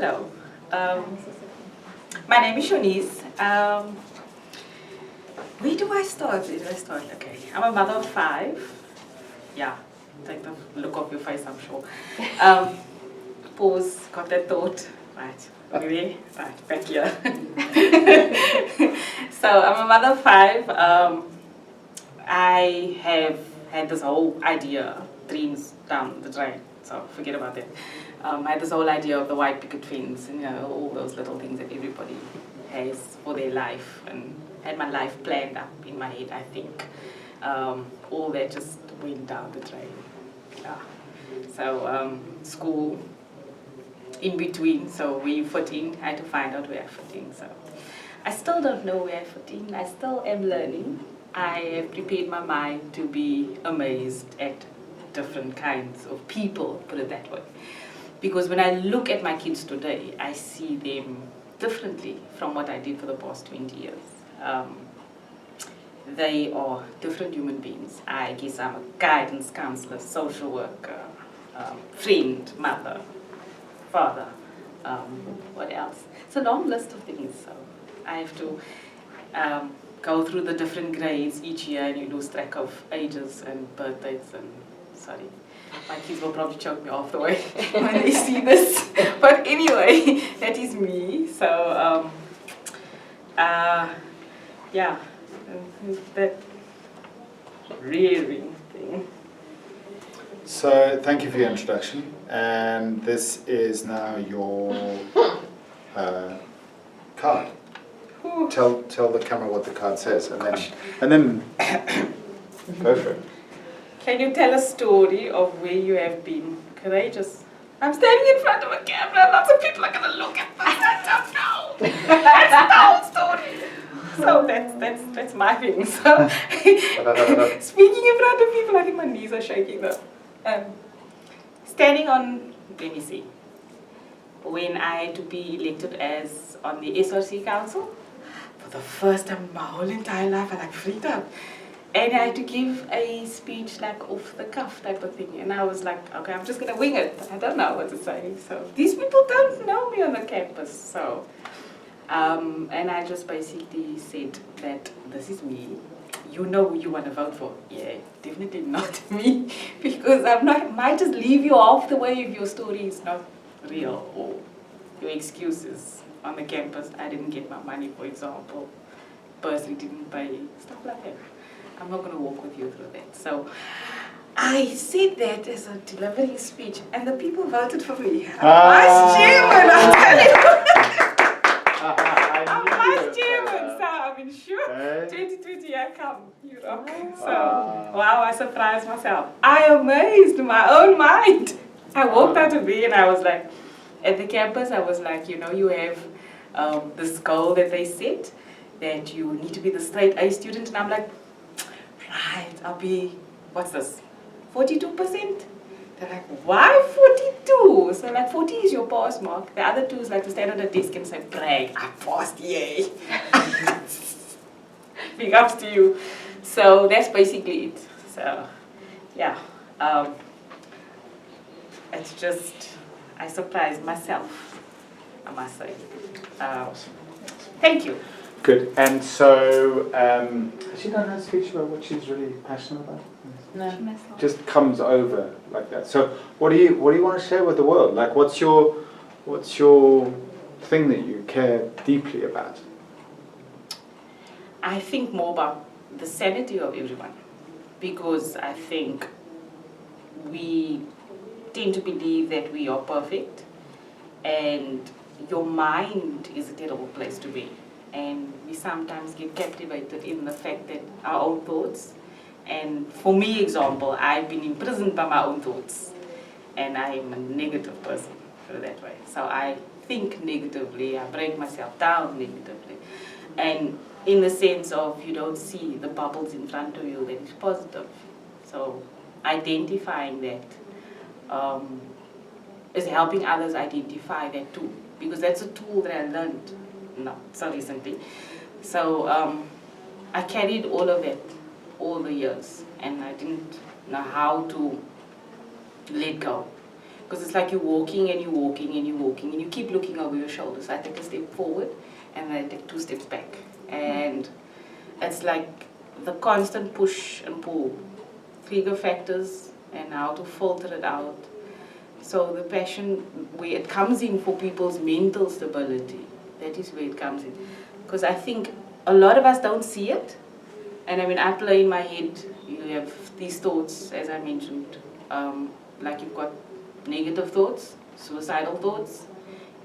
Hello. My name is Shouneez. Where do I start? Okay. I'm a mother of 5. Yeah, take the look of your face, I'm sure. Pause, got that thought. Right, really? Right, back here. So I'm a mother of 5. I have had this whole idea, dreams down the drain, so forget about that. I had this whole idea of the white picket fence and all those little things that everybody has for their life, and had my life planned up in my head, I think. All that just went down the drain. Yeah. So school in between, so where you fit in, I had to find out where I fit in. So I still don't know where I fit in. I still am learning. I have prepared my mind to be amazed at different kinds of people, put it that way. Because when I look at my kids today, I see them differently from what I did for the past 20 years. They are different human beings. I guess I'm a guidance counselor, social worker, friend, mother, father, what else? It's a long list of things, so I have to go through the different grades each year, and you lose track of ages and birthdays and, sorry, my kids will probably choke me off the way when they see this. But anyway, that is me, so yeah, that rearing thing. So thank you for your introduction, and this is now your card. Tell the camera what the card says, and then go for it. Can you tell a story of where you have been courageous? I'm standing in front of a camera, lots of people are gonna look at this. I don't know. That's the whole story. So that's my thing. So speaking in front of people, I think my knees are shaking though. Standing on, let me see, when I had to be elected as on the SRC Council, for the first time in my whole entire life, I like freaked out. And I had to give a speech like off the cuff type of thing. And I was like, okay, I'm just gonna wing it. I don't know what to say. So these people don't know me on the campus. So, and I just basically said that this is me. You know who you want to vote for. Yeah, definitely not me, because I'm not, might just leave you off the way if your story is not real, or your excuses on the campus. I didn't get my money, for example. Bursary didn't pay, stuff like that. I'm not going to walk with you through that. So I said that as a delivering speech, and the people voted for me. I'm vice chairman, I'll tell you. I'm vice chairman, so I mean, sure, 2020, I come, you rock. So, wow, I surprised myself. I amazed my own mind. I walked out of there and I was like, at the campus, I was like, you have this goal that they set, that you need to be the straight A student, and I'm like, right, I'll be, what's this, 42%? They're like, why 42? So like 40 is your pass mark. The other 2 is like to stand on the desk and say, brag, I passed, yay. Big ups to you. So that's basically it. So yeah, it's just, I surprised myself, I must say. Thank you. Good. And so, has she done her speech about what she's really passionate about? No. Just comes over like that. So, what do you want to share with the world? Like, what's your thing that you care deeply about? I think more about the sanity of everyone, because I think we tend to believe that we are perfect, and your mind is a terrible place to be. And we sometimes get captivated in the fact that our own thoughts, and for me, example, I've been imprisoned by my own thoughts, and I am a negative person, put it that way. So I think negatively, I break myself down negatively. And in the sense of you don't see the bubbles in front of you that is positive. So identifying that is helping others identify that too, because that's a tool that I learned not so recently. So I carried all of that all the years, and I didn't know how to let go. Because it's like you're walking and you're walking and you're walking and you keep looking over your shoulders. I take a step forward and then I take 2 steps back. And it's like the constant push and pull, trigger factors and how to filter it out. So the passion, where it comes in for people's mental stability, that is where it comes in. Because I think a lot of us don't see it. And I mean, I play in my head, you have these thoughts, as I mentioned, like you've got negative thoughts, suicidal thoughts,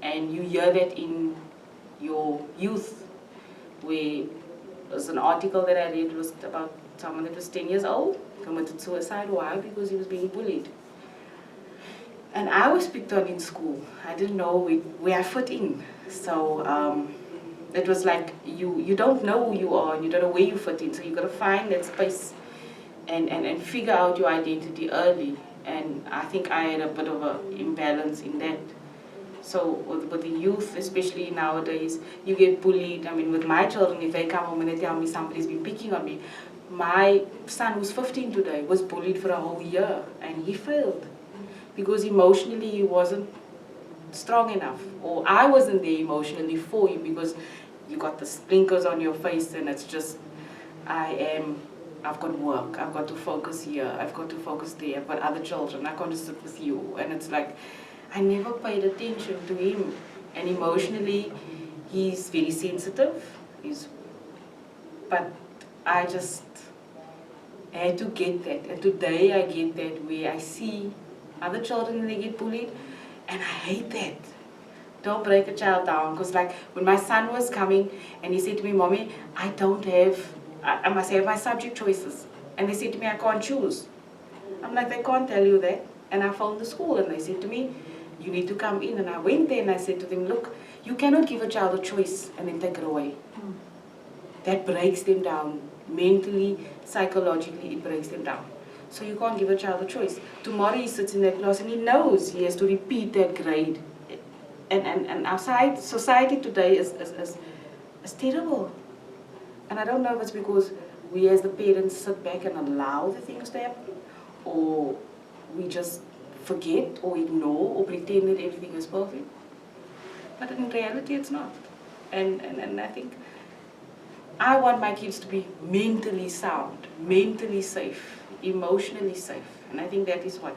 and you hear that in your youth, where there's an article that I read was about someone that was 10 years old, committed suicide. Why? Because he was being bullied. And I was picked on in school. I didn't know where I fit in. So it was like you don't know who you are and you don't know where you fit in. So you've got to find that space and figure out your identity early. And I think I had a bit of an imbalance in that. So with the youth, especially nowadays, you get bullied. I mean, with my children, if they come home and they tell me somebody's been picking on me, my son, who's 15 today, was bullied for a whole year and he failed. Because emotionally he wasn't strong enough, or I wasn't there emotionally for you, because you got the blinkers on your face and it's just, I've got work, I've got to focus here, I've got to focus there, I've got other children, I can't just sit with you. And it's like, I never paid attention to him. And emotionally, he's very sensitive, but I just had to get that. And today I get that, where I see other children and they get bullied, and I hate that. Don't break a child down. Because like when my son was coming and he said to me, Mommy, I must have my subject choices. And they said to me, I can't choose. I'm like, they can't tell you that. And I phoned the school and they said to me, you need to come in. And I went there and I said to them, look, you cannot give a child a choice and then take it away. That breaks them down. Mentally, psychologically, it breaks them down. So you can't give a child a choice. Tomorrow he sits in that class and he knows he has to repeat that grade. And our society today is terrible. And I don't know if it's because we as the parents sit back and allow the things to happen, or we just forget or ignore or pretend that everything is perfect. But in reality it's not. And I think I want my kids to be mentally sound, mentally safe, emotionally safe. And I think that is what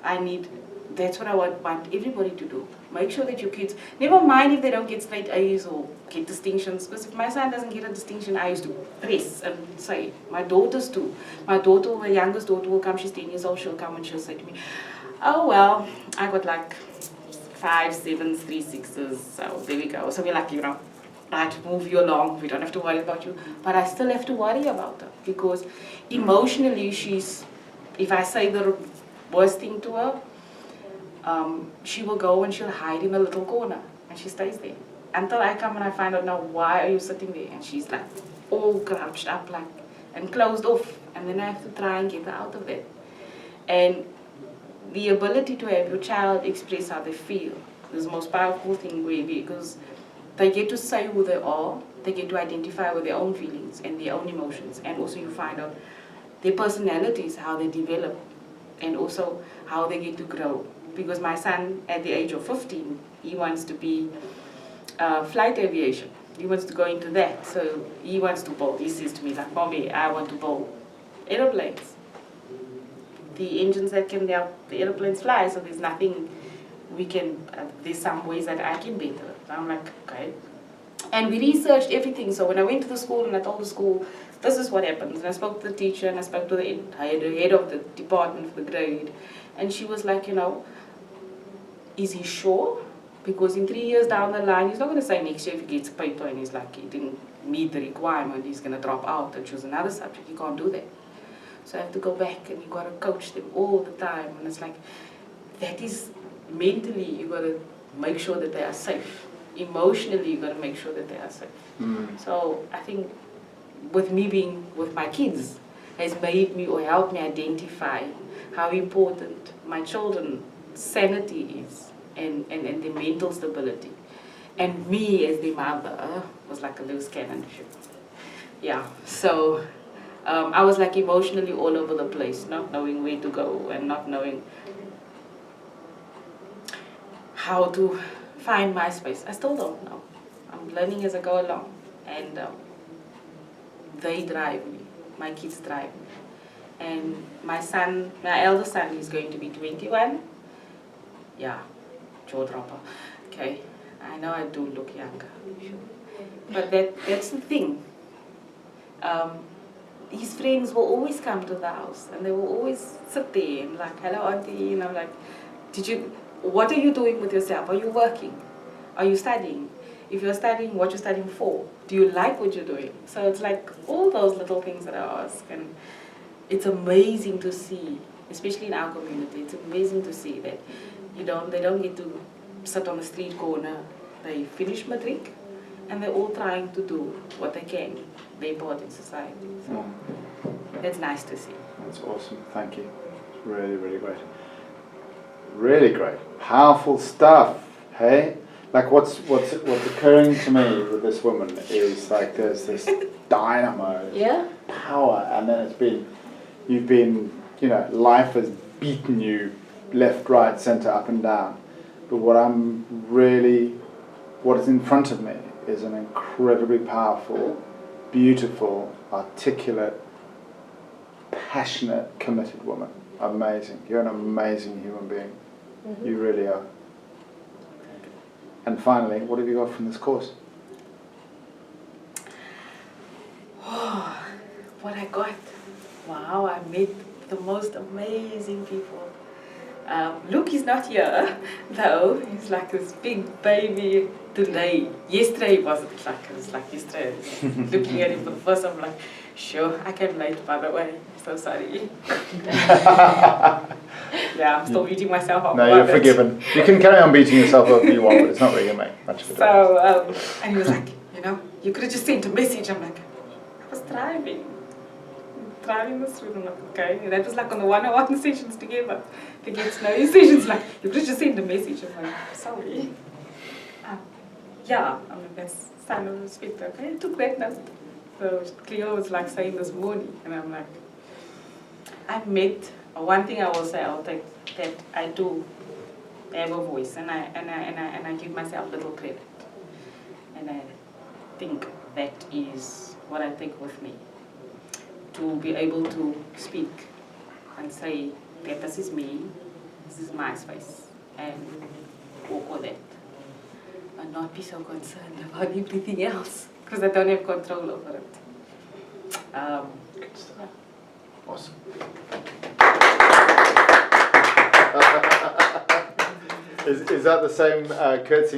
I need. That's what I want everybody to do. Make sure that your kids, never mind if they don't get straight A's or get distinctions, because if my son doesn't get a distinction, I used to press and say, my daughters do. My youngest daughter will come, she's 10 years old, she'll come and she'll say to me, oh well, I got like 5 7s, 3 6s, so there we go. So we're like, right, move you along, we don't have to worry about you. But I still have to worry about her, because emotionally if I say the worst thing to her, she will go and she'll hide in a little corner and she stays there until I come and I find out, now why are you sitting there? And she's like all crouched up and closed off, and then I have to try and get her out of that. And the ability to have your child express how they feel is the most powerful thing, because they get to say who they are, they get to identify with their own feelings and their own emotions, and also you find out their personalities, how they develop, and also how they get to grow. Because my son, at the age of 15, he wants to be flight aviation. He wants to go into that. So he wants to build. He says to me, like, Mommy, I want to build aeroplanes. The engines that can help the aeroplanes fly, so there's nothing there's some ways that I can better. I'm like, okay. And we researched everything. So when I went to the school and I told the school, this is what happens. And I spoke to the teacher and I spoke to the head of the department for the grade. And she was like, is he sure? Because in 3 years down the line, he's not going to say next year if he gets a paper and he's like, he didn't meet the requirement, he's going to drop out and choose another subject. You can't do that. So I have to go back and you got to coach them all the time. And it's like, that is mentally, you got to make sure that they are safe. Emotionally, you got to make sure that they are safe. So I think with me being with my kids has made me or helped me identify how important my children's sanity is and their mental stability. And me as their mother was like a loose cannon. Yeah, so I was like emotionally all over the place, not knowing where to go and not knowing how to find my space. I still don't know. I'm learning as I go along. And they drive me. My kids drive me. And my son, my eldest son, is going to be 21. Yeah, jaw dropper. Okay, I know I do look younger. But that's the thing. His friends will always come to the house and they will always sit there and like, hello auntie, and I'm like, what are you doing with yourself? Are you working? Are you studying? If you're studying, what you're studying for? Do you like what you're doing? So it's like all those little things that I ask, and it's amazing to see, especially in our community, it's amazing to see that they don't get to sit on the street corner. They finish matric and they're all trying to do what they can, their part in society. So that's nice to see. That's awesome. Thank you. It's really, really great. Really great. Powerful stuff. Hey? Like what's occurring to me with this woman is like there's this dynamo power, and then you've been, life has beaten you left, right, centre, up and down. But what is in front of me is an incredibly powerful, beautiful, articulate, passionate, committed woman. Amazing. You're an amazing human being. Mm-hmm. You really are. And finally, what have you got from this course? Oh, what I got. Wow, I met the most amazing people. Luke is not here, though. He's like this big baby today. Yesterday it was like yesterday. Looking at him for the first time, I'm like, sure, I came late, by the way. So sorry. Yeah, I'm still beating myself up. No, you're forgiven. You can carry on beating yourself up if you want, but it's not really going to make much of a difference. So, and he was like, you could have just sent a message. I'm like, I was driving this through. I'm like, okay. And that was like on the one-on-one sessions together. The get to know you sessions, like, you could have just sent a message. I'm like, sorry. Yeah, I'm like, that's sign of respect. Okay, I took that note. So Cleo was like saying this morning, and I'm like, one thing I will say, I'll take that I do have a voice, and I give myself little credit, and I think that is what I take with me, to be able to speak and say that this is me, this is my space, and walk with it, and not be so concerned about everything else, because I don't have control over it. Good stuff. Awesome. Is that the same curtsy